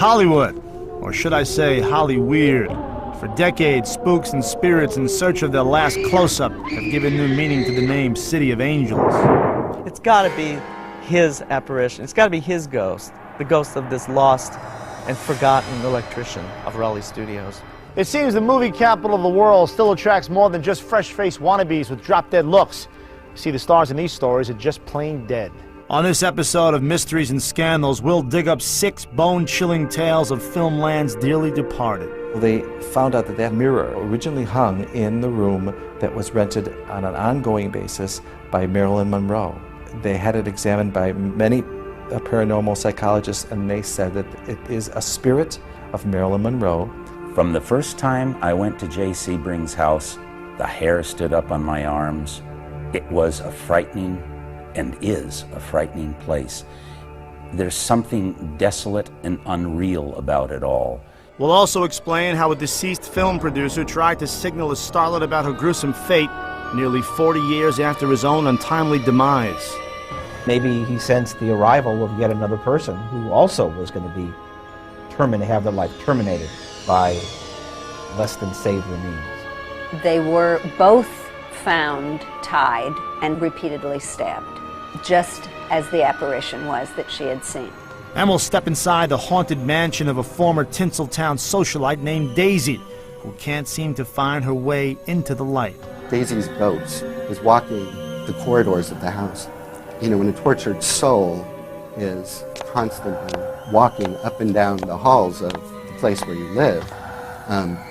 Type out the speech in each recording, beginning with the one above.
Hollywood, or should I say Hollyweird. For decades, spooks and spirits in search of their last close-up have given new meaning to the name City of Angels. It's got to be his apparition. It's got to be his ghost, the ghost of this lost and forgotten electrician of Raleigh Studios. It seems the movie capital of the world still attracts more than just fresh-faced wannabes with drop-dead looks. You see, the stars in these stories are just plain dead. On this episode of Mysteries and Scandals, we'll dig up 6 bone-chilling tales of filmland's dearly departed. They found out that that mirror originally hung in the room that was rented on an ongoing basis by Marilyn Monroe. They had it examined by many paranormal psychologists, and they said that it is a spirit of Marilyn Monroe. From the first time I went to J. Sebring's house, the hair stood up on my arms. It was a frightening, and is a frightening place. There's something desolate and unreal about it all. We'll also explain how a deceased film producer tried to signal a starlet about her gruesome fate nearly 40 years after his own untimely demise. Maybe he sensed the arrival of yet another person who also was going to be have their life terminated by less than savory means. They were both found tied and repeatedly stabbed, just as the apparition was that she had seen. And we'll step inside the haunted mansion of a former Tinseltown socialite named Daisy, who can't seem to find her way into the light. Daisy's ghost is walking the corridors of the house. You know, when a tortured soul is constantly walking up and down the halls of the place where you live,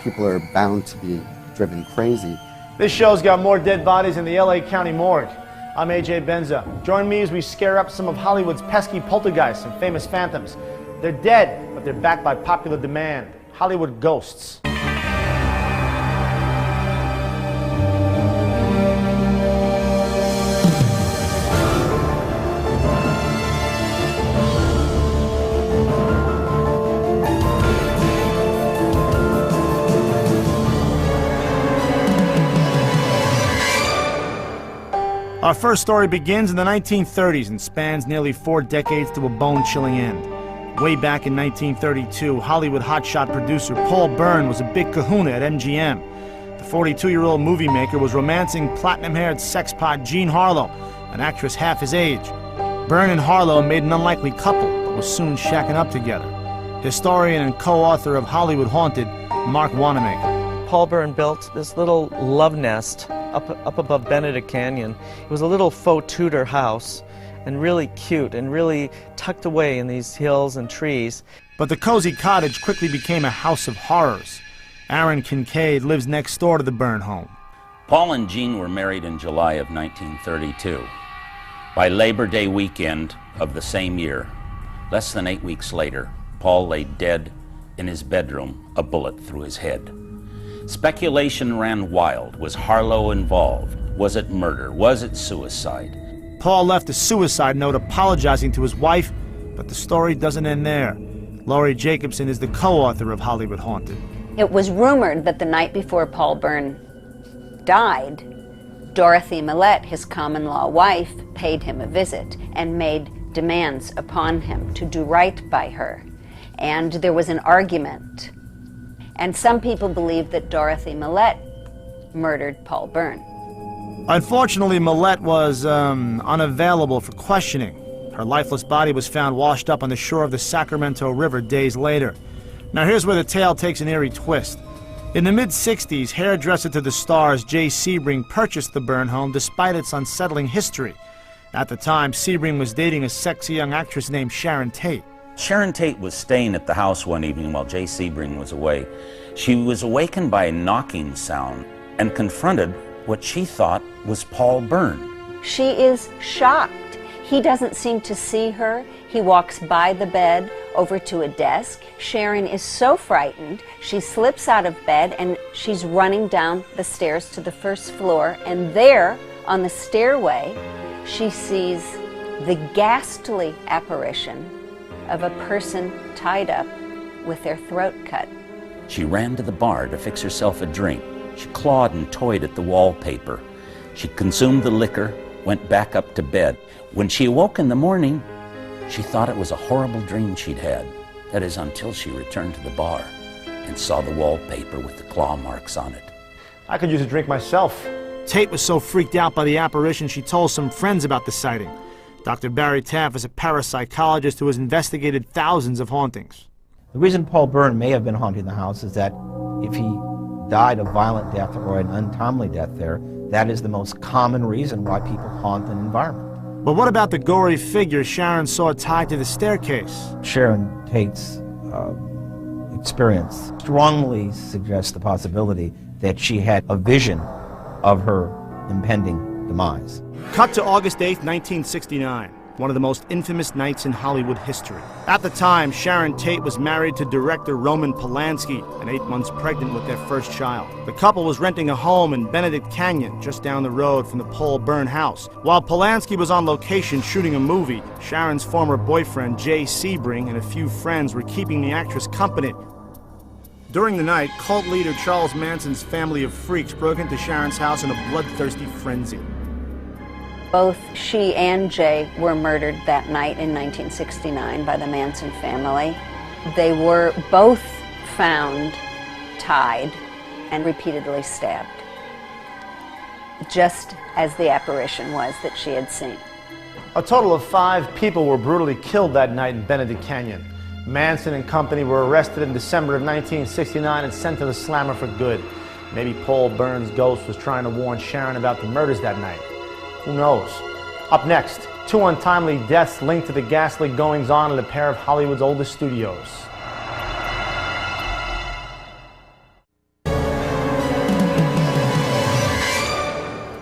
people are bound to be driven crazy. This show's got more dead bodies in the LA County morgue. I'm AJ Benza. Join me as we scare up some of Hollywood's pesky poltergeists and famous phantoms. They're dead, but they're backed by popular demand. Hollywood ghosts. Our first story begins in the 1930s and spans nearly 4 decades to a bone-chilling end. Way back in 1932, Hollywood hotshot producer Paul Bern was a big kahuna at MGM. The 42-year-old movie maker was romancing platinum-haired sexpot Jean Harlow, an actress half his age. Bern and Harlow made an unlikely couple, but was soon shacking up together. Historian and co-author of Hollywood Haunted, Mark Wanamaker. Paul Bern built this little love nest up above Benedict Canyon. It was a little faux Tudor house, and really cute and really tucked away in these hills and trees. But the cozy cottage quickly became a house of horrors. Aaron Kincaid lives next door to the Bern home. Paul and Jean were married in July of 1932. By Labor Day weekend of the same year, less than 8 weeks later, Paul lay dead in his bedroom, a bullet through his head. Speculation ran wild. Was Harlow involved? Was it murder? Was it suicide? Paul left a suicide note apologizing to his wife, but the story doesn't end there. Laurie Jacobson is the co-author of Hollywood Haunted. It was rumored that the night before Paul Bern died, Dorothy Millette, his common-law wife, paid him a visit and made demands upon him to do right by her. And there was an argument. And some people believe that Dorothy Millette murdered Paul Bern. Unfortunately, Millette was unavailable for questioning. Her lifeless body was found washed up on the shore of the Sacramento River days later. Now here's where the tale takes an eerie twist. In the mid-60s, hairdresser to the stars J. Sebring purchased the Bern home despite its unsettling history. At the time, Sebring was dating a sexy young actress named Sharon Tate. Sharon Tate was staying at the house one evening while J. Sebring was away. She was awakened by a knocking sound and confronted what she thought was Paul Bern. She is shocked. He doesn't seem to see her. He walks by the bed over to a desk. Sharon is so frightened, she slips out of bed and she's running down the stairs to the first floor. And there, on the stairway, she sees the ghastly apparition of a person tied up with their throat cut. She ran to the bar to fix herself a drink. She clawed and toyed at the wallpaper. She consumed the liquor, went back up to bed. When she awoke in the morning, she thought it was a horrible dream she'd had. That is, until she returned to the bar and saw the wallpaper with the claw marks on it. I could use a drink myself. Tate was so freaked out by the apparition she told some friends about the sighting. Dr. Barry Taff is a parapsychologist who has investigated thousands of hauntings. The reason Paul Byrne may have been haunting the house is that if he died a violent death or an untimely death there, that is the most common reason why people haunt an environment. But what about the gory figure Sharon saw tied to the staircase? Sharon Tate's experience strongly suggests the possibility that she had a vision of her impending demise. Cut to August 8th, 1969, one of the most infamous nights in Hollywood history. At the time, Sharon Tate was married to director Roman Polanski and 8 months pregnant with their first child. The couple was renting a home in Benedict Canyon, just down the road from the Paul Byrne house. While Polanski was on location shooting a movie, Sharon's former boyfriend, Jay Sebring, and a few friends were keeping the actress company. During the night, cult leader Charles Manson's family of freaks broke into Sharon's house in a bloodthirsty frenzy. Both she and Jay were murdered that night in 1969 by the Manson family. They were both found tied and repeatedly stabbed, just as the apparition was that she had seen. A total of 5 people were brutally killed that night in Benedict Canyon. Manson and company were arrested in December of 1969 and sent to the slammer for good. Maybe Paul Byrne's ghost was trying to warn Sharon about the murders that night. Who knows? Up next, 2 untimely deaths linked to the ghastly goings-on at a pair of Hollywood's oldest studios.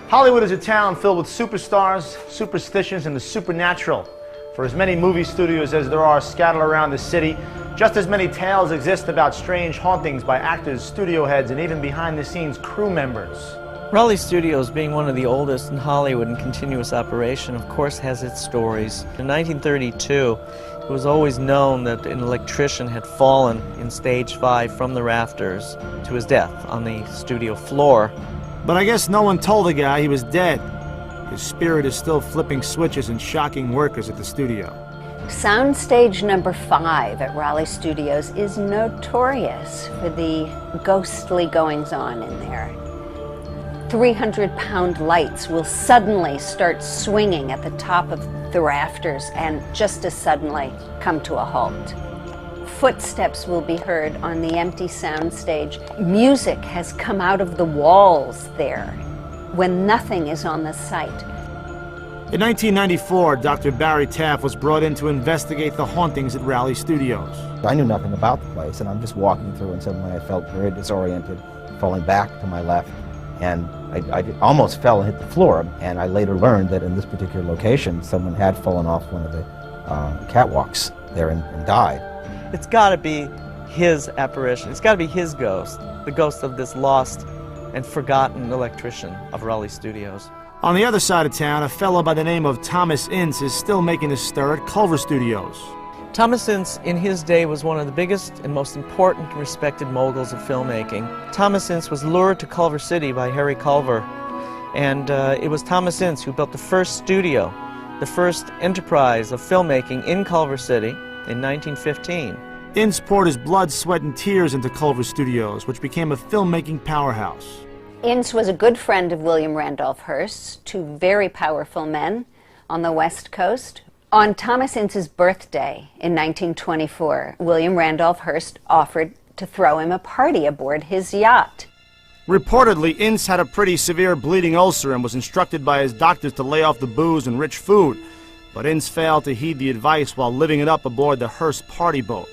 Hollywood is a town filled with superstars, superstitions, and the supernatural. For as many movie studios as there are scattered around the city, just as many tales exist about strange hauntings by actors, studio heads, and even behind-the-scenes crew members. Raleigh Studios, being one of the oldest in Hollywood in continuous operation, of course has its stories. In 1932, it was always known that an electrician had fallen in stage 5 from the rafters to his death on the studio floor. But I guess no one told the guy he was dead. His spirit is still flipping switches and shocking workers at the studio. Soundstage number 5 at Raleigh Studios is notorious for the ghostly goings-on in there. 300-pound lights will suddenly start swinging at the top of the rafters and just as suddenly come to a halt. Footsteps will be heard on the empty soundstage. Music has come out of the walls there when nothing is on the site. In 1994, Dr. Barry Taff was brought in to investigate the hauntings at Raleigh Studios. I knew nothing about the place, and I'm just walking through, and suddenly I felt very disoriented, falling back to my left, and I almost fell and hit the floor. And I later learned that in this particular location, someone had fallen off one of the catwalks there and died. It's got to be his apparition. It's got to be his ghost, the ghost of this lost and forgotten electrician of Raleigh Studios. On the other side of town, a fellow by the name of Thomas Ince is still making a stir at Culver Studios. Thomas Ince, in his day, was one of the biggest and most important and respected moguls of filmmaking. Thomas Ince was lured to Culver City by Harry Culver, and it was Thomas Ince who built the first studio, the first enterprise of filmmaking in Culver City in 1915. Ince poured his blood, sweat, and tears into Culver Studios, which became a filmmaking powerhouse. Ince was a good friend of William Randolph Hearst, 2 very powerful men on the West Coast. On Thomas Ince's birthday in 1924, William Randolph Hearst offered to throw him a party aboard his yacht. Reportedly, Ince had a pretty severe bleeding ulcer and was instructed by his doctors to lay off the booze and rich food. But Ince failed to heed the advice while living it up aboard the Hearst party boat.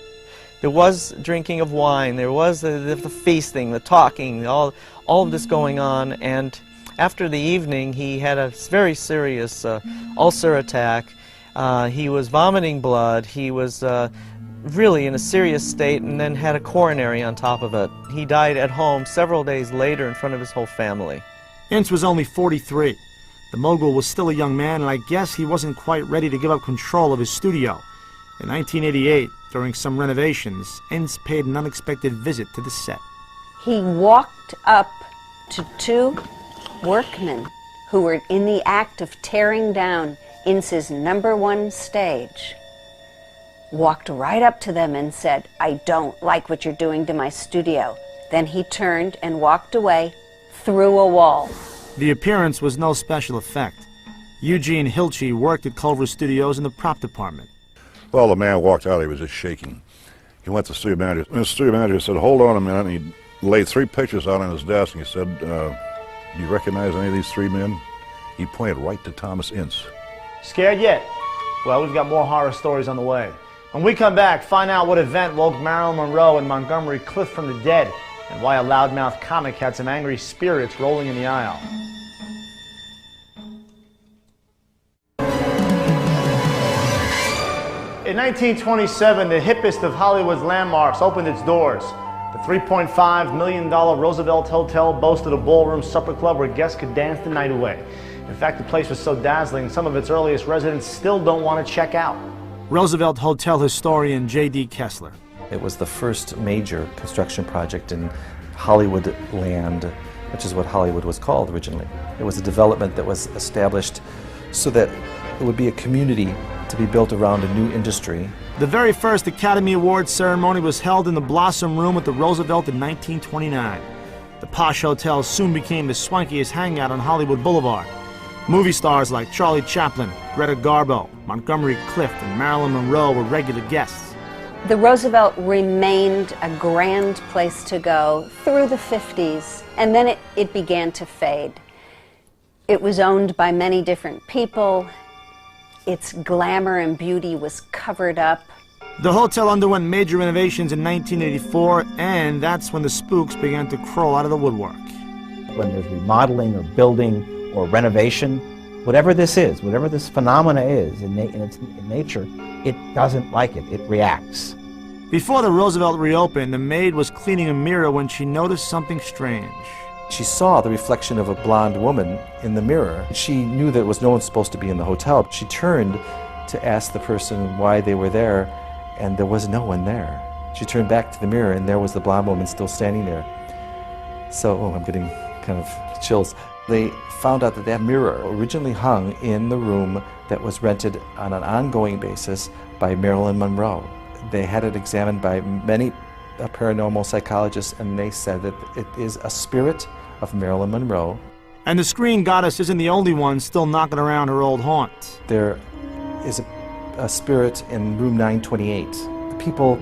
There was drinking of wine, there was the feasting, the talking, all of this going on, and after the evening he had a very serious ulcer attack. He was vomiting blood, he was really in a serious state, and then had a coronary on top of it. He died at home several days later in front of his whole family. Ince was only 43. The mogul was still a young man, and I guess he wasn't quite ready to give up control of his studio. In 1988, during some renovations, Ince paid an unexpected visit to the set. He walked up to 2 workmen who were in the act of tearing down Ince's #1 stage. walked right up to them and said, "I don't like what you're doing to my studio." Then he turned and walked away through a wall. The appearance was no special effect. Eugene Hilche worked at Culver Studios in the prop department. Well, the man walked out, he was just shaking. He went to the studio manager, and the studio manager said, "Hold on a minute," and he laid 3 pictures out on his desk, and he said, "Do you recognize any of these 3 men?" He pointed right to Thomas Ince. Scared yet? Well, we've got more horror stories on the way. When we come back, find out what event woke Marilyn Monroe and Montgomery Clift from the dead, and why a loudmouth comic had some angry spirits rolling in the aisle. In 1927, the hippest of Hollywood's landmarks opened its doors. The $3.5 million Roosevelt Hotel boasted a ballroom supper club where guests could dance the night away. In fact, the place was so dazzling, some of its earliest residents still don't want to check out. Roosevelt Hotel historian J.D. Kessler. It was the first major construction project in Hollywood land, which is what Hollywood was called originally. It was a development that was established so that it would be a community to be built around a new industry. The very first Academy Awards ceremony was held in the Blossom Room at the Roosevelt in 1929. The posh hotel soon became the swankiest hangout on Hollywood Boulevard. Movie stars like Charlie Chaplin, Greta Garbo, Montgomery Clift, and Marilyn Monroe were regular guests. The Roosevelt remained a grand place to go through the 50s, and then it began to fade. It was owned by many different people. Its glamour and beauty was covered up. The hotel underwent major renovations in 1984, and that's when the spooks began to crawl out of the woodwork. When there's remodeling or building or renovation, whatever this is, whatever this phenomena is in its nature, it doesn't like it. It reacts. Before the Roosevelt reopened, the maid was cleaning a mirror when she noticed something strange. She saw the reflection of a blonde woman in the mirror. She knew that no one's supposed to be in the hotel. She turned to ask the person why they were there, and there was no one there. She turned back to the mirror, and there was the blonde woman still standing there. So, I'm getting kind of chills. They found out that that mirror originally hung in the room that was rented on an ongoing basis by Marilyn Monroe. They had it examined by many paranormal psychologists, and they said that it is a spirit of Marilyn Monroe. And the screen goddess isn't the only one still knocking around her old haunt. There is a spirit in room 928. The people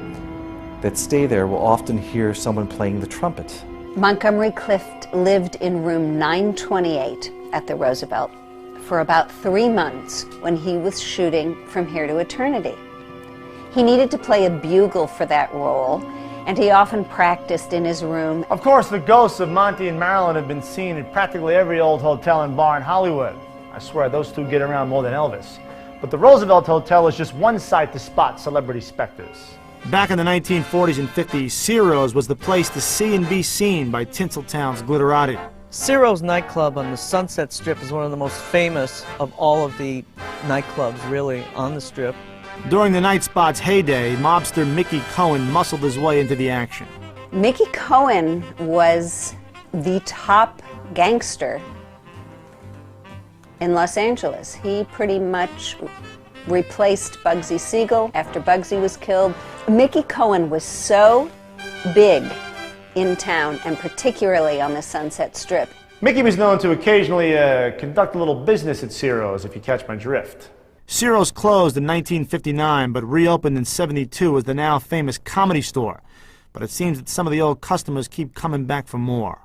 that stay there will often hear someone playing the trumpet. Montgomery Clift lived in room 928 at the Roosevelt for about 3 months when he was shooting From Here to Eternity. He needed to play a bugle for that role, and he often practiced in his room. Of course, the ghosts of Monty and Marilyn have been seen in practically every old hotel and bar in Hollywood. I swear, those two get around more than Elvis. But the Roosevelt Hotel is just one site to spot celebrity specters. Back in the 1940s and 50s, Ciro's was the place to see and be seen by Tinseltown's glitterati. Ciro's nightclub on the Sunset Strip is one of the most famous of all of the nightclubs, really, on the Strip. During the night spot's heyday, mobster Mickey Cohen muscled his way into the action. Mickey Cohen was the top gangster in Los Angeles. He pretty much replaced Bugsy Siegel after Bugsy was killed. Mickey Cohen was so big in town, and particularly on the Sunset Strip. Mickey was known to occasionally conduct a little business at Ciro's, if you catch my drift. Ciro's closed in 1959, but reopened in '72 as the now famous Comedy Store. But it seems that some of the old customers keep coming back for more.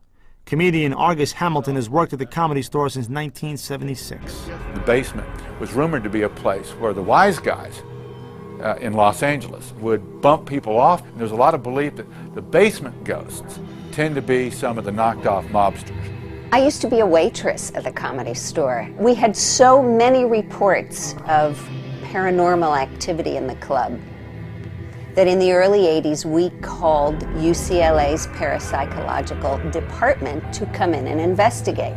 Comedian Argus Hamilton has worked at the Comedy Store since 1976. The basement was rumored to be a place where the wise guys in Los Angeles would bump people off. And there's a lot of belief that the basement ghosts tend to be some of the knocked off mobsters. I used to be a waitress at the Comedy Store. We had so many reports of paranormal activity in the club that in the early 80s we called UCLA's parapsychological department to come in and investigate.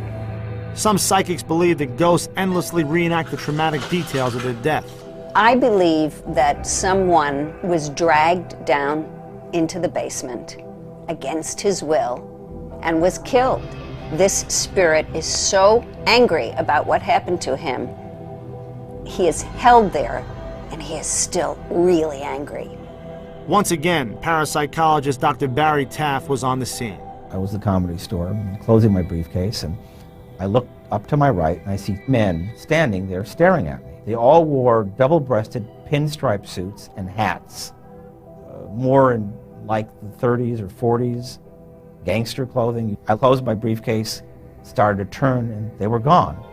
Some psychics believe that ghosts endlessly reenact the traumatic details of their death. I believe that someone was dragged down into the basement against his will and was killed. This spirit is so angry about what happened to him, he is held there and he is still really angry. Once again, parapsychologist Dr. Barry Taft was on the scene. I was at the Comedy Store, closing my briefcase, and I look up to my right, and I see men standing there staring at me. They all wore double-breasted pinstripe suits and hats, more in like the 30s or 40s, gangster clothing. I closed my briefcase, started to turn, and they were gone.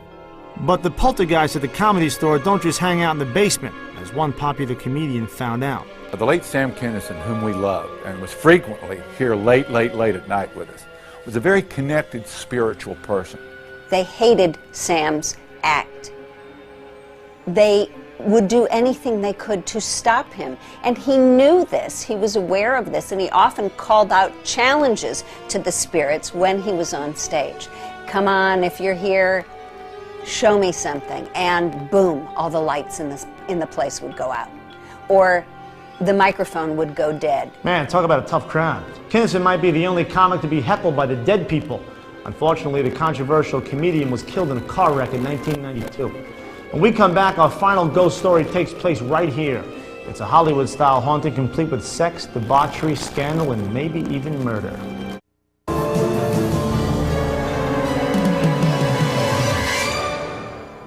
But the poltergeists at the Comedy Store don't just hang out in the basement, as one popular comedian found out. The late Sam Kinison, whom we loved and was frequently here late at night with us, was a very connected spiritual person. They hated Sam's act. They would do anything they could to stop him, and he knew this. He was aware of this, and he often called out challenges to the spirits when he was on stage. Come on, if you're here, show me something. And boom, all the lights in the place would go out. Or the microphone would go dead. Man, talk about a tough crowd. Kinison might be the only comic to be heckled by the dead people. Unfortunately, the controversial comedian was killed in a car wreck in 1992. When we come back, our final ghost story takes place right here. It's a Hollywood-style haunting complete with sex, debauchery, scandal, and maybe even murder.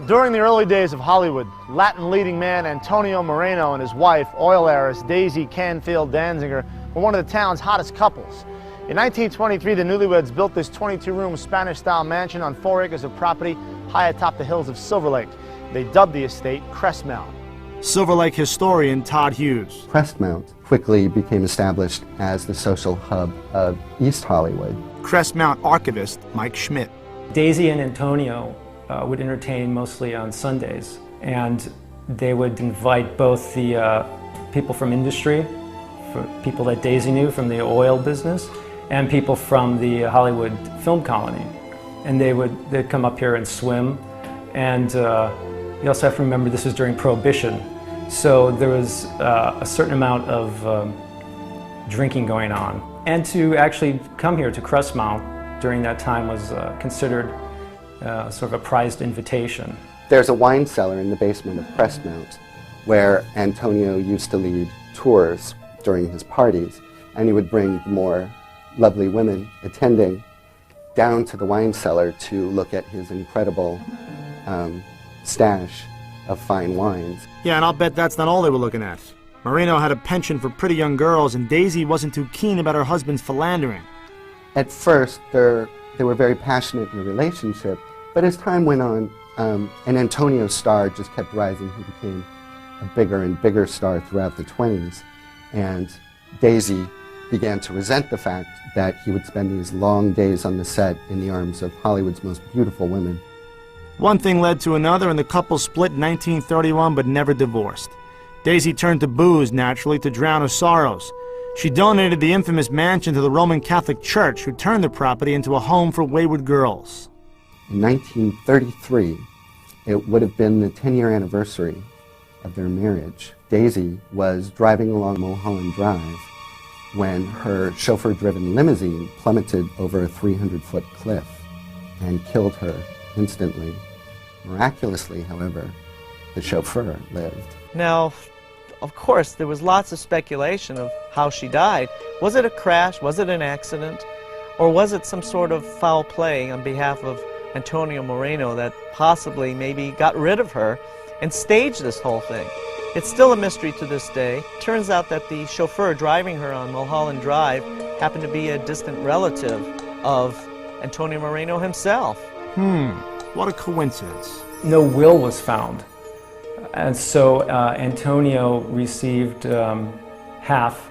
During the early days of Hollywood, Latin leading man Antonio Moreno and his wife, oil heiress Daisy Canfield Danziger, were one of the town's hottest couples. In 1923, the newlyweds built this 22-room Spanish-style mansion on 4 acres of property high atop the hills of Silver Lake. They dubbed the estate Crestmount. Silver Lake historian Todd Hughes. Crestmount quickly became established as the social hub of East Hollywood. Crestmount archivist Mike Schmidt. Daisy and Antonio would entertain mostly on Sundays, and they would invite both the people from industry, for people that Daisy knew from the oil business, and people from the Hollywood film colony. And they'd come up here and swim, and you also have to remember this was during Prohibition, so there was a certain amount of drinking going on. And to actually come here to Crestmount during that time was considered sort of a prized invitation. There's a wine cellar in the basement of Crestmount where Antonio used to lead tours during his parties, and he would bring the more lovely women attending down to the wine cellar to look at his incredible stash of fine wines. Yeah, and I'll bet that's not all they were looking at. Moreno had a penchant for pretty young girls, and Daisy wasn't too keen about her husband's philandering. At first, they were very passionate in the relationship, but as time went on, and Antonio's star just kept rising. He became a bigger and bigger star throughout the 20s, and Daisy began to resent the fact that he would spend these long days on the set in the arms of Hollywood's most beautiful women. One thing led to another, and the couple split in 1931 but never divorced. Daisy turned to booze, naturally, to drown her sorrows. She donated the infamous mansion to the Roman Catholic Church, who turned the property into a home for wayward girls. In 1933, it would have been the 10-year anniversary of their marriage. Daisy was driving along Mulholland Drive when her chauffeur-driven limousine plummeted over a 300-foot cliff and killed her instantly. Miraculously, however, the chauffeur lived. Now, of course, there was lots of speculation of how she died. Was it a crash? Was it an accident? Or was it some sort of foul play on behalf of Antonio Moreno that possibly maybe got rid of her and staged this whole thing? It's still a mystery to this day. Turns out that the chauffeur driving her on Mulholland Drive happened to be a distant relative of Antonio Moreno himself. What a coincidence. No will was found. And so Antonio received half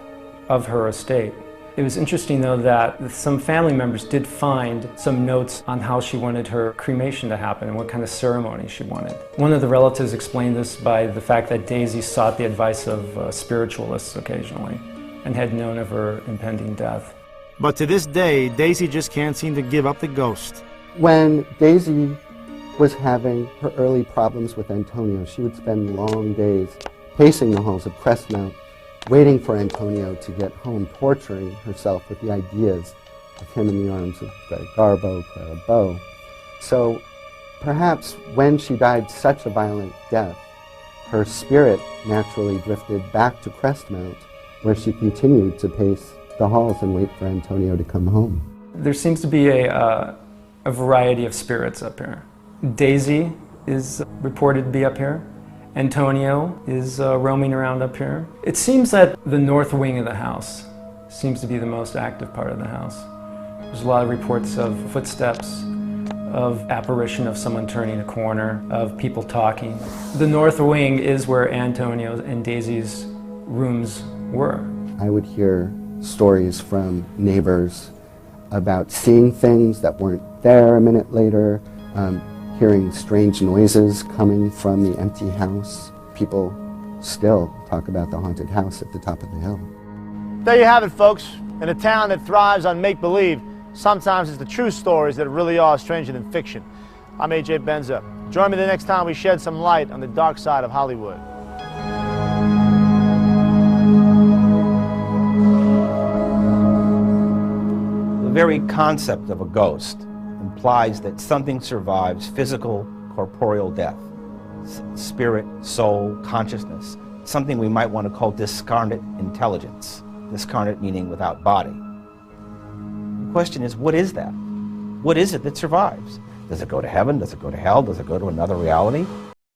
of her estate. It was interesting, though, that some family members did find some notes on how she wanted her cremation to happen and what kind of ceremony she wanted. One of the relatives explained this by the fact that Daisy sought the advice of spiritualists occasionally and had known of her impending death. But to this day, Daisy just can't seem to give up the ghost. When Daisy was having her early problems with Antonio, she would spend long days pacing the halls of Crestmount, waiting for Antonio to get home, torturing herself with the ideas of him in the arms of Greta Garbo, Clara Bow. So perhaps when she died such a violent death, her spirit naturally drifted back to Crestmount, where she continued to pace the halls and wait for Antonio to come home. There seems to be a variety of spirits up here. Daisy is reported to be up here. Antonio is roaming around up here. It seems that the north wing of the house seems to be the most active part of the house. There's a lot of reports of footsteps, of apparition of someone turning a corner, of people talking. The north wing is where Antonio and Daisy's rooms were. I would hear stories from neighbors about seeing things that weren't there a minute later, hearing strange noises coming from the empty house. People still talk about the haunted house at the top of the hill. There you have it, folks. In a town that thrives on make-believe, sometimes it's the true stories that really are stranger than fiction. I'm A.J. Benza. Join me the next time we shed some light on the dark side of Hollywood. The very concept of a ghost implies that something survives physical, corporeal death. Spirit, soul, consciousness. Something we might want to call discarnate intelligence. Discarnate meaning without body. The question is, what is that? What is it that survives? Does it go to heaven? Does it go to hell? Does it go to another reality?